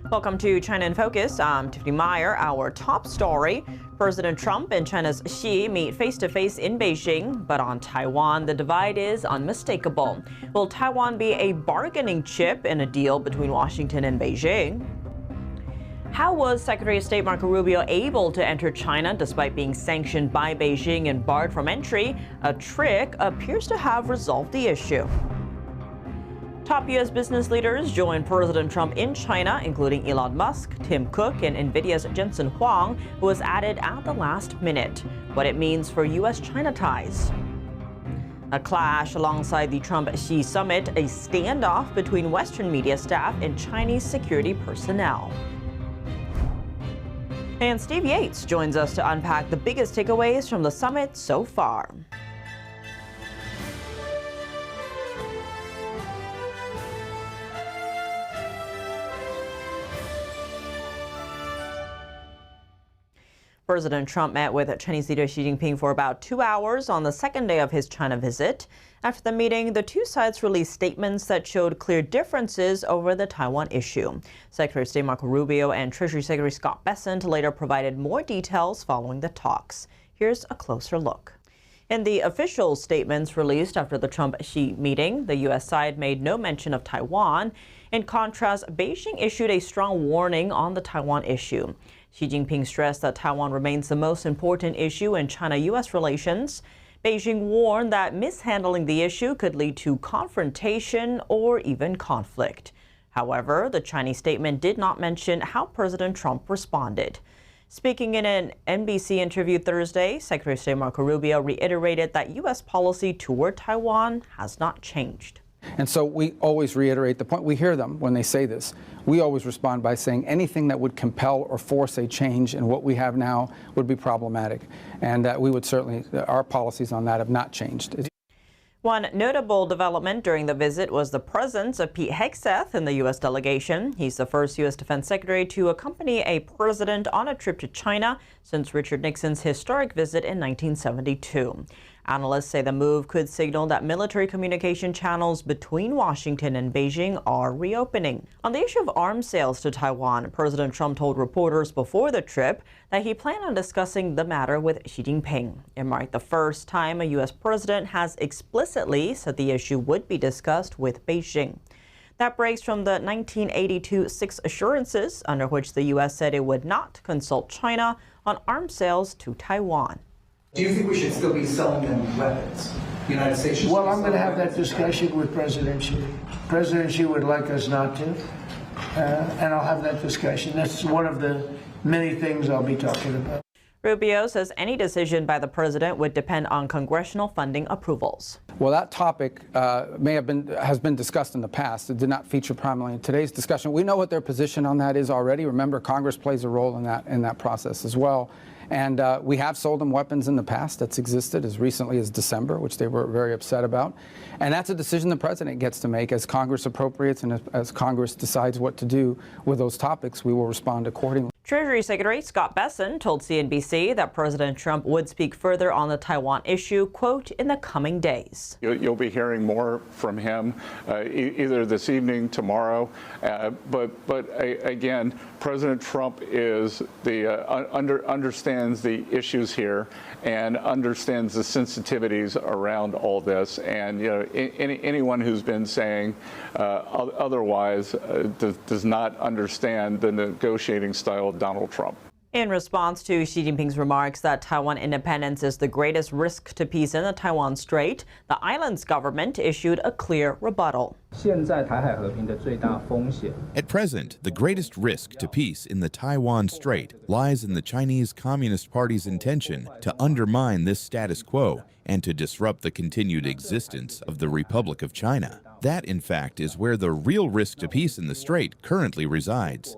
Welcome to China in Focus. I'm Tiffany Meyer. Our top story: President Trump and China's Xi meet face-to-face in Beijing, but on Taiwan, the divide is unmistakable. Will Taiwan be a bargaining chip in a deal between Washington and Beijing? How was Secretary of State Marco Rubio able to enter China despite being sanctioned by Beijing and barred from entry? A trick appears to have resolved the issue. Top U.S. business leaders join President Trump in China, including Elon Musk, Tim Cook, and Nvidia's Jensen Huang, who was added at the last minute. What it means for U.S.-China ties. A clash alongside the Trump-Xi summit, a standoff between Western media staff and Chinese security personnel. And Steve Yates joins us to unpack the biggest takeaways from the summit so far. President Trump met with Chinese leader Xi Jinping for about 2 hours on the second day of his China visit. After the meeting, the two sides released statements that showed clear differences over the Taiwan issue. Secretary of State Marco Rubio and Treasury Secretary Scott Bessent later provided more details following the talks. Here's a closer look. In the official statements released after the Trump-Xi meeting, the U.S. side made no mention of Taiwan. In contrast, Beijing issued a strong warning on the Taiwan issue. Xi Jinping stressed that Taiwan remains the most important issue in China-U.S. relations. Beijing warned that mishandling the issue could lead to confrontation or even conflict. However, the Chinese statement did not mention how President Trump responded. Speaking in an NBC interview Thursday, Secretary of State Marco Rubio reiterated that U.S. policy toward Taiwan has not changed. And so we always reiterate the point. We hear them when they say this. We always respond by saying anything that would compel or force a change in what we have now would be problematic. And we would certainly, our policies on that have not changed. One notable development during the visit was the presence of Pete Hegseth in the U.S. delegation. He's the first U.S. Defense Secretary to accompany a president on a trip to China since Richard Nixon's historic visit in 1972. Analysts say the move could signal that military communication channels between Washington and Beijing are reopening. On the issue of arms sales to Taiwan, President Trump told reporters before the trip that he planned on discussing the matter with Xi Jinping. It marked the first time a U.S. president has explicitly said the issue would be discussed with Beijing. That breaks from the 1982 Six Assurances, under which the U.S. said it would not consult China on arms sales to Taiwan. Do you think we should still be selling them weapons? The United States should. Well, I'm going to have that discussion with President Xi. President Xi would like us not to, and I'll have that discussion. That's one of the many things I'll be talking about. Rubio says any decision by the president would depend on congressional funding approvals. Well, that topic has been discussed in the past. It did not feature prominently in today's discussion. We know what their position on that is already. Remember, Congress plays a role in that process as well. And we have sold them weapons in the past. That's existed as recently as December, which they were very upset about. And that's a decision the president gets to make as Congress appropriates and as Congress decides what to do with those topics. We will respond accordingly. Treasury Secretary Scott Bessent told CNBC that President Trump would speak further on the Taiwan issue, quote, in the coming days. You'll be hearing more from him either this evening, tomorrow. But again, President Trump is understands the issues here and understands the sensitivities around all this. And anyone who's been saying otherwise does not understand the negotiating style of Donald Trump. In response to Xi Jinping's remarks that Taiwan independence is the greatest risk to peace in the Taiwan Strait, the island's government issued a clear rebuttal. At present, the greatest risk to peace in the Taiwan Strait lies in the Chinese Communist Party's intention to undermine this status quo and to disrupt the continued existence of the Republic of China. That, in fact, is where the real risk to peace in the Strait currently resides.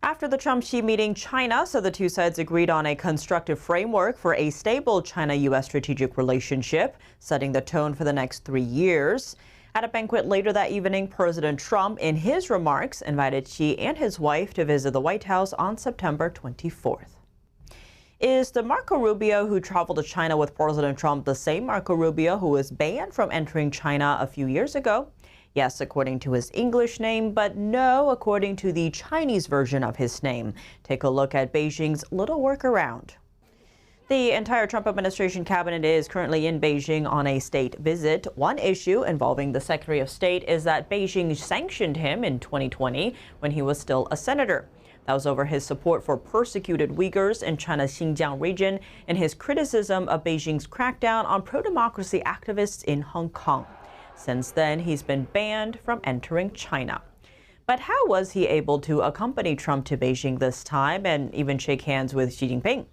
After the Trump-Xi meeting, China said the two sides agreed on a constructive framework for a stable China-U.S. strategic relationship, setting the tone for the next 3 years. At a banquet later that evening, President Trump, in his remarks, invited Xi and his wife to visit the White House on September 24th. Is the Marco Rubio who traveled to China with President Trump the same Marco Rubio who was banned from entering China a few years ago? Yes, according to his English name, but no, according to the Chinese version of his name. Take a look at Beijing's little workaround. The entire Trump administration cabinet is currently in Beijing on a state visit. One issue involving the Secretary of State is that Beijing sanctioned him in 2020 when he was still a senator. That was over his support for persecuted Uyghurs in China's Xinjiang region and his criticism of Beijing's crackdown on pro-democracy activists in Hong Kong. Since then, he's been banned from entering China. But how was he able to accompany Trump to Beijing this time and even shake hands with Xi Jinping?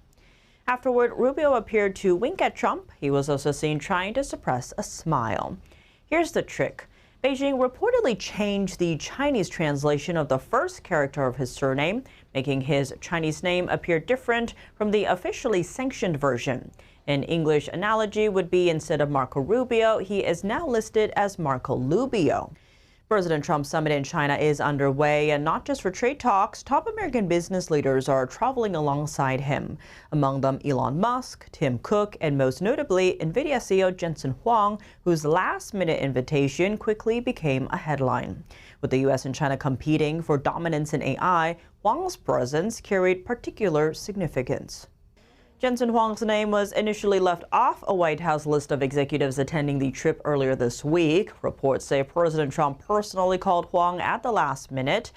Afterward, Rubio appeared to wink at Trump. He was also seen trying to suppress a smile. Here's the trick. Beijing reportedly changed the Chinese translation of the first character of his surname, making his Chinese name appear different from the officially sanctioned version. An English analogy would be instead of Marco Rubio, he is now listed as Marco Lubio. President Trump's summit in China is underway, and not just for trade talks. Top American business leaders are traveling alongside him. Among them, Elon Musk, Tim Cook, and most notably, NVIDIA CEO Jensen Huang, whose last-minute invitation quickly became a headline. With the U.S. and China competing for dominance in AI, Huang's presence carried particular significance. Jensen Huang's name was initially left off a White House list of executives attending the trip earlier this week. Reports say President Trump personally called Huang at the last minute.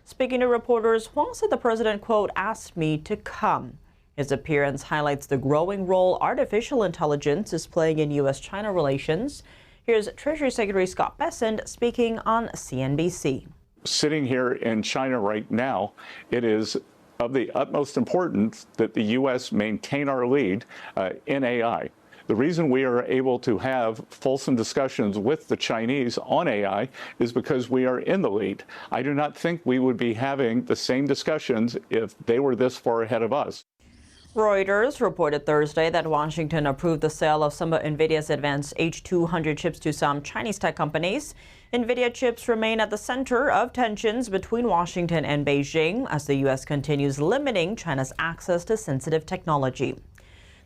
Speaking to reporters, Huang said the president, quote, asked me to come. His appearance highlights the growing role artificial intelligence is playing in U.S.-China relations. Here's Treasury Secretary Scott Bessent speaking on CNBC. Sitting here in China right now, it is of the utmost importance that the U.S. maintain our lead in AI. The reason we are able to have fulsome discussions with the Chinese on AI is because we are in the lead. I do not think we would be having the same discussions if they were this far ahead of us. Reuters reported Thursday that Washington approved the sale of some of NVIDIA's advanced H200 chips to some Chinese tech companies. NVIDIA chips remain at the center of tensions between Washington and Beijing as the U.S. continues limiting China's access to sensitive technology.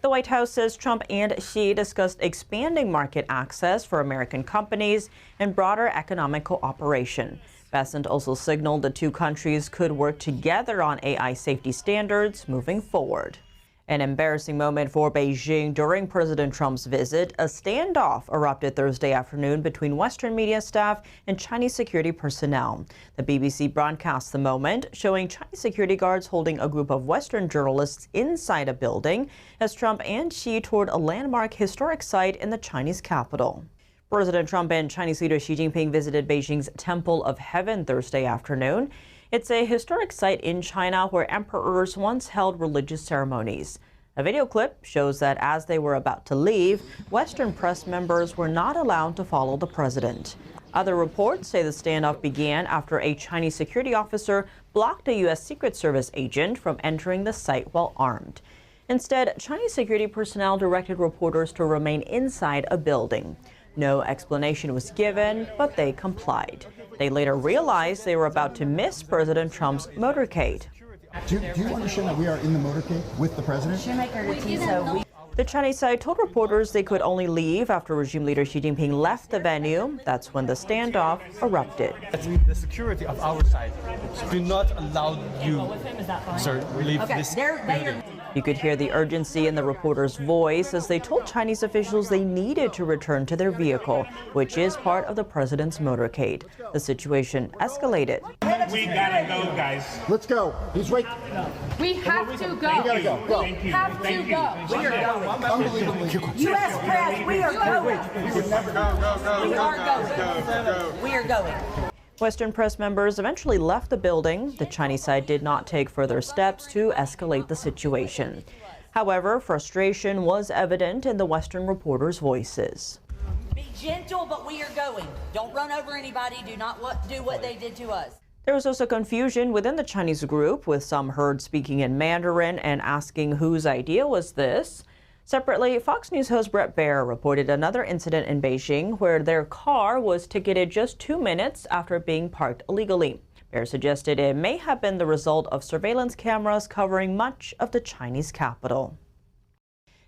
The White House says Trump and Xi discussed expanding market access for American companies and broader economic cooperation. Bessent also signaled the two countries could work together on AI safety standards moving forward. An embarrassing moment for Beijing during President Trump's visit. A standoff erupted Thursday afternoon between Western media staff and Chinese security personnel. The BBC broadcast the moment, showing Chinese security guards holding a group of Western journalists inside a building as Trump and Xi toured a landmark historic site in the Chinese capital. President Trump and Chinese leader Xi Jinping visited Beijing's Temple of Heaven Thursday afternoon. It's a historic site in China where emperors once held religious ceremonies. A video clip shows that as they were about to leave, Western press members were not allowed to follow the president. Other reports say the standoff began after a Chinese security officer blocked a U.S. Secret Service agent from entering the site while armed. Instead, Chinese security personnel directed reporters to remain inside a building. No explanation was given, but they complied. They later realized they were about to miss President Trump's motorcade. Do you understand that we are in the motorcade with the president? The Chinese side told reporters they could only leave after regime leader Xi Jinping left the venue. That's when the standoff erupted. The security of our side do not allow you, sir, leave this building. You could hear the urgency in the reporter's voice as they told Chinese officials they needed to return to their vehicle, which is part of the president's motorcade. The situation escalated. We gotta go, guys. Let's go. He's right. We have to go. We gotta go. Go. We have to go. We are going. Unbelievably. U.S. press, we are going. We are going. We are going. Western press members eventually left the building. The Chinese side did not take further steps to escalate the situation. However, frustration was evident in the Western reporters' voices. Be gentle, but we are going. Don't run over anybody. Do not do what they did to us. There was also confusion within the Chinese group, with some heard speaking in Mandarin and asking whose idea was this. Separately, Fox News host Bret Baier reported another incident in Beijing where their car was ticketed just 2 minutes after being parked illegally. Baier suggested it may have been the result of surveillance cameras covering much of the Chinese capital.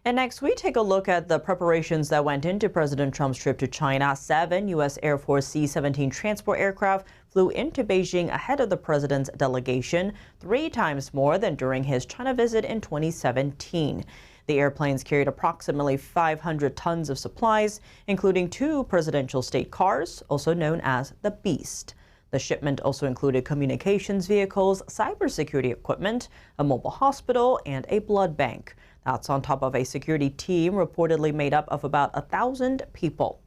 And next, we take a look at the preparations that went into President Trump's trip to China. 7 U.S. Air Force C-17 transport aircraft flew into Beijing ahead of the president's delegation, 3 times more than during his China visit in 2017. The airplanes carried approximately 500 tons of supplies, including 2 presidential state cars, also known as the Beast. The shipment also included communications vehicles, cybersecurity equipment, a mobile hospital, and a blood bank. That's on top of a security team reportedly made up of about 1,000 people.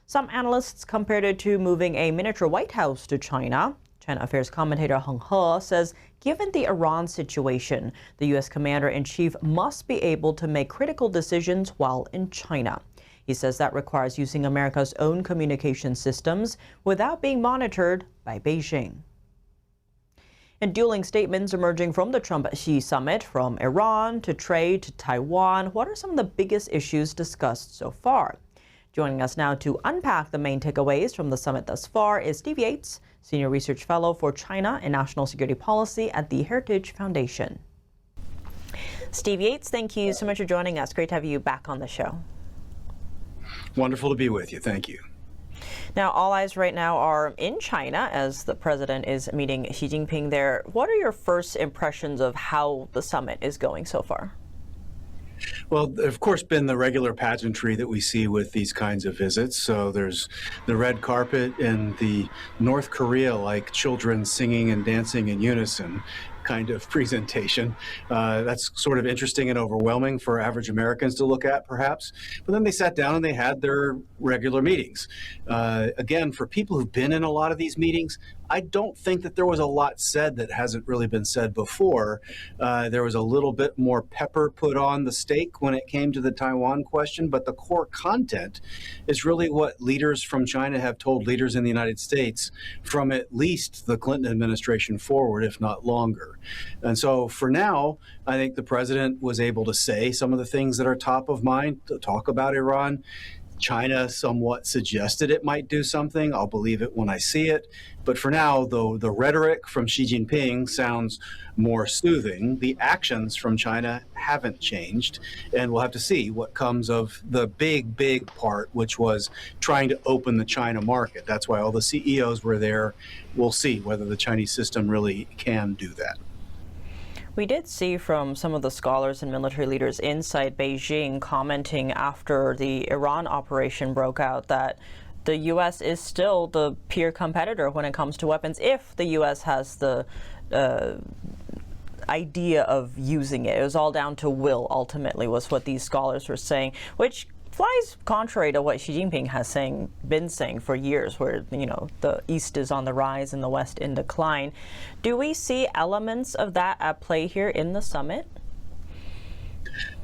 Some analysts compared it to moving a miniature White House to China. China Affairs commentator Heng He says, given the Iran situation, the U.S. commander-in-chief must be able to make critical decisions while in China. He says that requires using America's own communication systems without being monitored by Beijing. And dueling statements emerging from the Trump-Xi summit, from Iran to trade to Taiwan. What are some of the biggest issues discussed so far? Joining us now to unpack the main takeaways from the summit thus far is Steve Yates, Senior Research Fellow for China and National Security Policy at the Heritage Foundation. Steve Yates, thank you so much for joining us. Great to have you back on the show. Wonderful to be with you. Thank you. Now, all eyes right now are in China as the president is meeting Xi Jinping there. What are your first impressions of how the summit is going so far? Well, of course, been the regular pageantry that we see with these kinds of visits. So there's the red carpet and the North Korea-like children singing and dancing in unison kind of presentation. That's sort of interesting and overwhelming for average Americans to look at, perhaps. But then they sat down and they had their regular meetings. Again, for people who've been in a lot of these meetings, I don't think that there was a lot said that hasn't really been said before. There was a little bit more pepper put on the steak when it came to the Taiwan question, but the core content is really what leaders from China have told leaders in the United States from at least the Clinton administration forward, if not longer. And so for now, I think the president was able to say some of the things that are top of mind, to talk about Iran. China somewhat suggested it might do something. I'll believe it when I see it. But for now, though, the rhetoric from Xi Jinping sounds more soothing. The actions from China haven't changed. And we'll have to see what comes of the big part, which was trying to open the China market. That's why all the CEOs were there. We'll see whether the Chinese system really can do that. We did see from some of the scholars and military leaders inside Beijing commenting after the Iran operation broke out that the U.S. is still the peer competitor when it comes to weapons if the U.S. has the idea of using it. It was all down to will, ultimately, was what these scholars were saying, which flies contrary to what Xi Jinping has been saying for years, where, you know, the East is on the rise and the West in decline. Do we see elements of that at play here in the summit?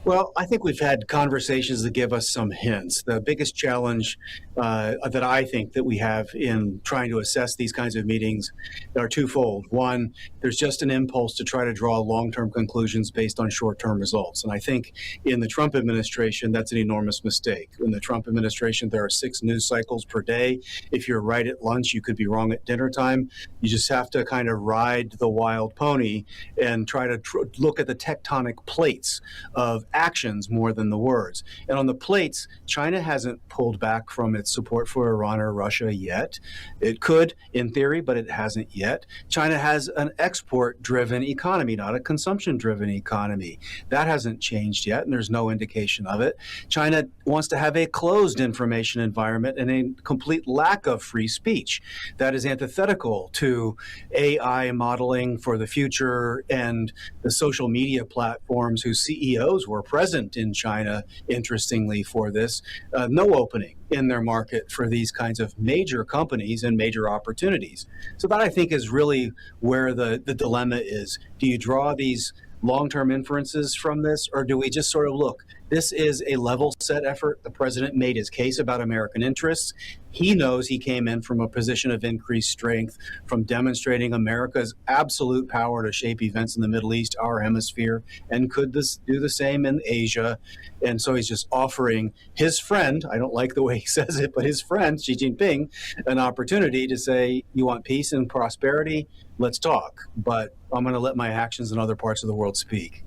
Well, I think we've had conversations that give us some hints. The biggest challenge that I think that we have in trying to assess these kinds of meetings are twofold. One, there's just an impulse to try to draw long-term conclusions based on short-term results. And I think in the Trump administration, that's an enormous mistake. In the Trump administration, there are 6 news cycles per day. If you're right at lunch, you could be wrong at dinner time. You just have to kind of ride the wild pony and try to look at the tectonic plates of actions more than the words. And on the plates, China hasn't pulled back from its support for Iran or Russia yet. It could, in theory, but it hasn't yet. China has an export-driven economy, not a consumption-driven economy. That hasn't changed yet, and there's no indication of it. China wants to have a closed information environment and a complete lack of free speech. That is antithetical to AI modeling for the future and the social media platforms whose CEOs were present in China, interestingly, for this. No opening in their market for these kinds of major companies and major opportunities. So that, I think, is really where the dilemma is. Do you draw these long-term inferences from this, or do we just sort of look? This is a level set effort. The president made his case about American interests. He knows he came in from a position of increased strength, from demonstrating America's absolute power to shape events in the Middle East, our hemisphere, and could do the same in Asia. And so he's just offering his friend, I don't like the way he says it, but his friend, Xi Jinping, an opportunity to say, you want peace and prosperity? Let's talk. But I'm going to let my actions in other parts of the world speak.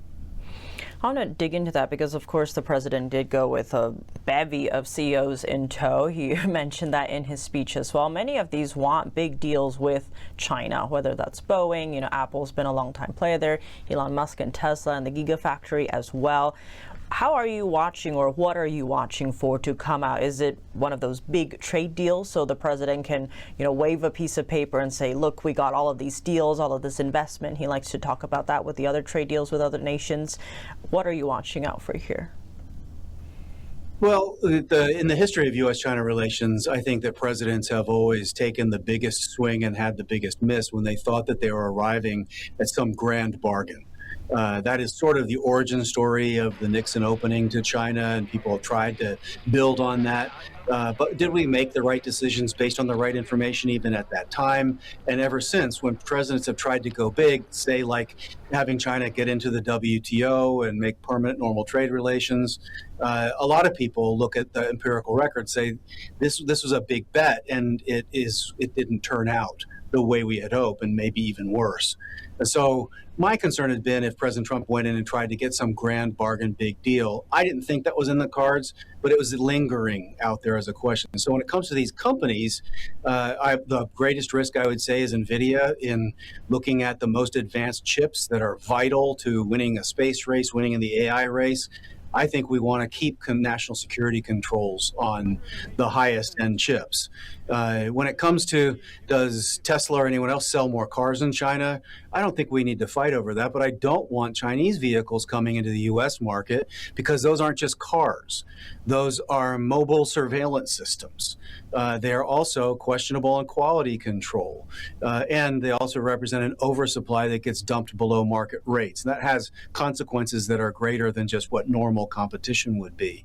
I want to dig into that because, of course, the president did go with a bevy of CEOs in tow. He mentioned that in his speech as well. Many of these want big deals with China, whether that's Boeing, Apple's been a long time player there, Elon Musk and Tesla and the Gigafactory as well. How are you watching, or what are you watching for to come out? Is it one of those big trade deals so the president can, wave a piece of paper and say, look, we got all of these deals, all of this investment? He likes to talk about that with the other trade deals with other nations. What are you watching out for here? Well, in the history of U.S.-China relations, I think that presidents have always taken the biggest swing and had the biggest miss when they thought that they were arriving at some grand bargain. That is sort of the origin story of the Nixon opening to China, and people have tried to build on that. But did we make the right decisions based on the right information even at that time? And ever since, when presidents have tried to go big, say like having China get into the WTO and make permanent normal trade relations, a lot of people look at the empirical record, say this was a big bet, and it didn't turn out the way we had hoped, and maybe even worse. And so my concern had been if President Trump went in and tried to get some grand bargain big deal. I didn't think that was in the cards, but it was lingering out there as a question. So when it comes to these companies, the greatest risk I would say is NVIDIA in looking at the most advanced chips that are vital to winning a space race, winning in the AI race. I think we want to keep national security controls on the highest end chips. When it comes to does Tesla or anyone else sell more cars in China, I don't think we need to fight over that, but I don't want Chinese vehicles coming into the U.S. market because those aren't just cars. Those are mobile surveillance systems. They are also questionable in quality control, and they also represent an oversupply that gets dumped below market rates. And that has consequences that are greater than just what normal competition would be.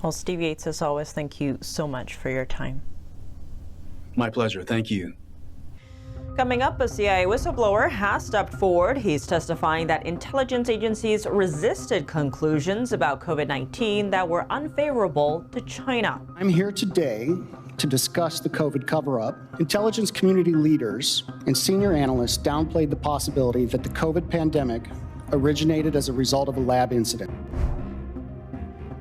Well, Steve Yates, as always, thank you so much for your time. My pleasure. Thank you. Coming up, a CIA whistleblower has stepped forward. He's testifying that intelligence agencies resisted conclusions about COVID-19 that were unfavorable to China. I'm here today to discuss the COVID cover-up. Intelligence community leaders and senior analysts downplayed the possibility that the COVID pandemic originated as a result of a lab incident.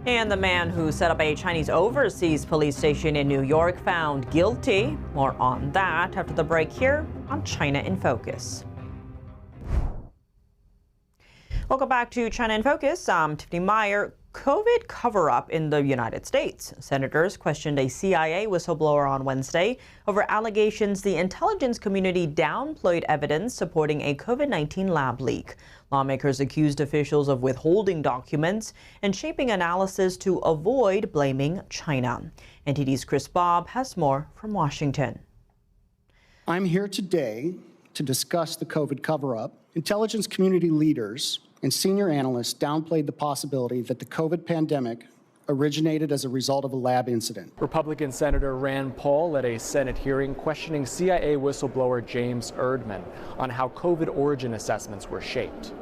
And the man who set up a Chinese overseas police station in New York found guilty. More on that after the break here on China in Focus. Welcome back to China in Focus. I'm Tiffany Meyer. COVID cover-up in the United States. Senators questioned a CIA whistleblower on Wednesday over allegations the intelligence community downplayed evidence supporting a COVID-19 lab leak. Lawmakers accused officials of withholding documents and shaping analysis to avoid blaming China. NTD's Chris Bob has more from Washington. I'm here today to discuss the COVID cover-up. Intelligence community leaders and senior analysts downplayed the possibility that the COVID pandemic originated as a result of a lab incident. Republican Senator Rand Paul led a Senate hearing questioning CIA whistleblower James Erdman on how COVID origin assessments were shaped.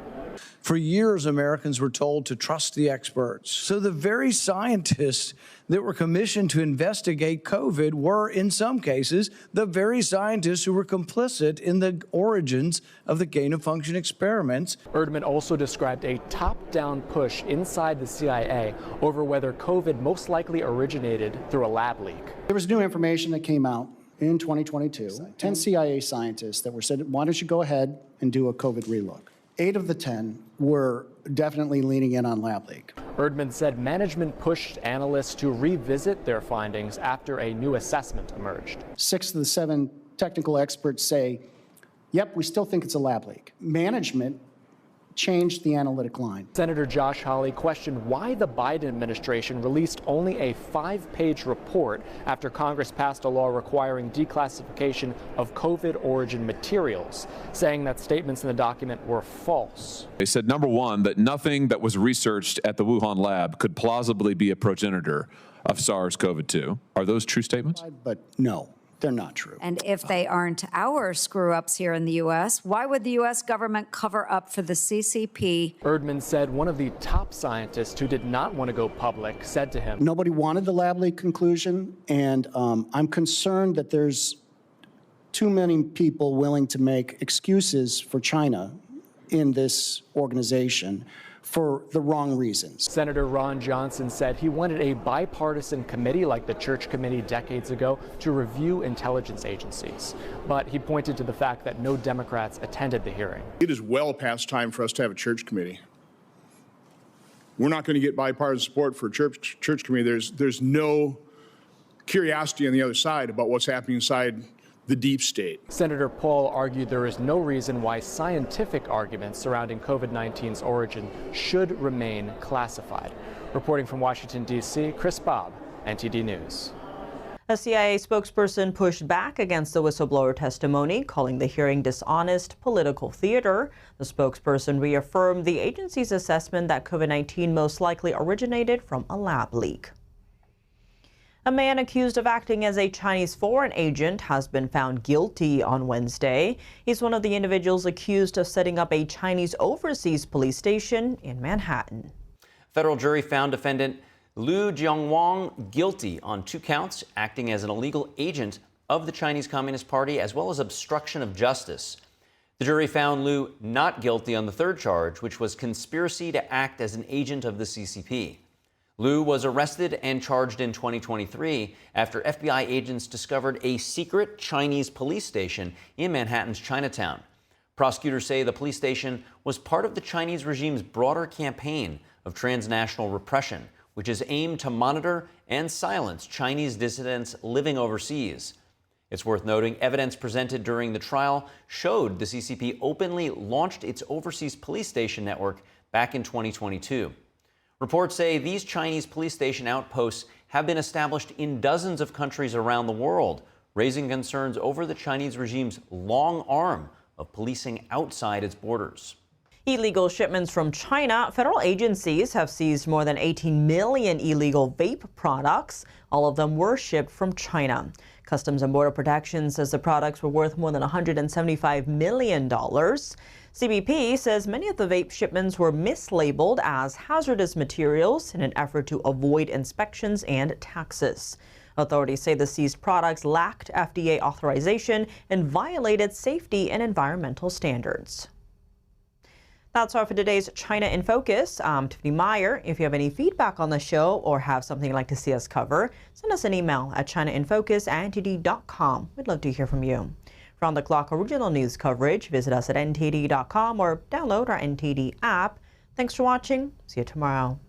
For years, Americans were told to trust the experts. So the very scientists that were commissioned to investigate COVID were, in some cases, the very scientists who were complicit in the origins of the gain-of-function experiments. Erdman also described a top-down push inside the CIA over whether COVID most likely originated through a lab leak. There was new information that came out in 2022. 10 CIA scientists that were said, why don't you go ahead and do a COVID relook? 8 of the 10 were definitely leaning in on lab leak. Erdman said management pushed analysts to revisit their findings after a new assessment emerged. 6 of the 7 technical experts say, yep, we still think it's a lab leak. Management changed the analytic line. Senator Josh Hawley questioned why the Biden administration released only a 5-page report after Congress passed a law requiring declassification of COVID origin materials, saying that statements in the document were false. They said, number one, that nothing that was researched at the Wuhan lab could plausibly be a progenitor of SARS-CoV-2. Are those true statements? But no. They're not true. And if they aren't our screw-ups here in the U.S., why would the U.S. government cover up for the CCP? Erdman said one of the top scientists who did not want to go public said to him, nobody wanted the lab leak conclusion, and I'm concerned that there's too many people willing to make excuses for China in this organization for the wrong reasons. Senator Ron Johnson said he wanted a bipartisan committee like the Church Committee decades ago to review intelligence agencies. But he pointed to the fact that no Democrats attended the hearing. It is well past time for us to have a church committee. We're not going to get bipartisan support for a church committee. There's no curiosity on the other side about what's happening inside the deep state. Senator Paul argued there is no reason why scientific arguments surrounding COVID-19's origin should remain classified. Reporting from Washington, D.C., Chris Bobb, NTD News. A CIA spokesperson pushed back against the whistleblower testimony, calling the hearing dishonest political theater. The spokesperson reaffirmed the agency's assessment that COVID-19 most likely originated from a lab leak. A man accused of acting as a Chinese foreign agent has been found guilty on Wednesday. He's one of the individuals accused of setting up a Chinese overseas police station in Manhattan. Federal jury found defendant Liu Jianwang guilty on 2 counts, acting as an illegal agent of the Chinese Communist Party, as well as obstruction of justice. The jury found Liu not guilty on the 3rd charge, which was conspiracy to act as an agent of the CCP. Liu was arrested and charged in 2023 after FBI agents discovered a secret Chinese police station in Manhattan's Chinatown. Prosecutors say the police station was part of the Chinese regime's broader campaign of transnational repression, which is aimed to monitor and silence Chinese dissidents living overseas. It's worth noting evidence presented during the trial showed the CCP openly launched its overseas police station network back in 2022. Reports say these Chinese police station outposts have been established in dozens of countries around the world, raising concerns over the Chinese regime's long arm of policing outside its borders. Illegal shipments from China. Federal agencies have seized more than 18 million illegal vape products. All of them were shipped from China. Customs and Border Protection says the products were worth more than $175 million. CBP says many of the vape shipments were mislabeled as hazardous materials in an effort to avoid inspections and taxes. Authorities say the seized products lacked FDA authorization and violated safety and environmental standards. That's all for today's China in Focus. I'm Tiffany Meyer. If you have any feedback on the show or have something you'd like to see us cover, send us an email at chinainfocus@ntd.com. We'd love to hear from you. For on-the-clock original news coverage, visit us at ntd.com or download our NTD app. Thanks for watching. See you tomorrow.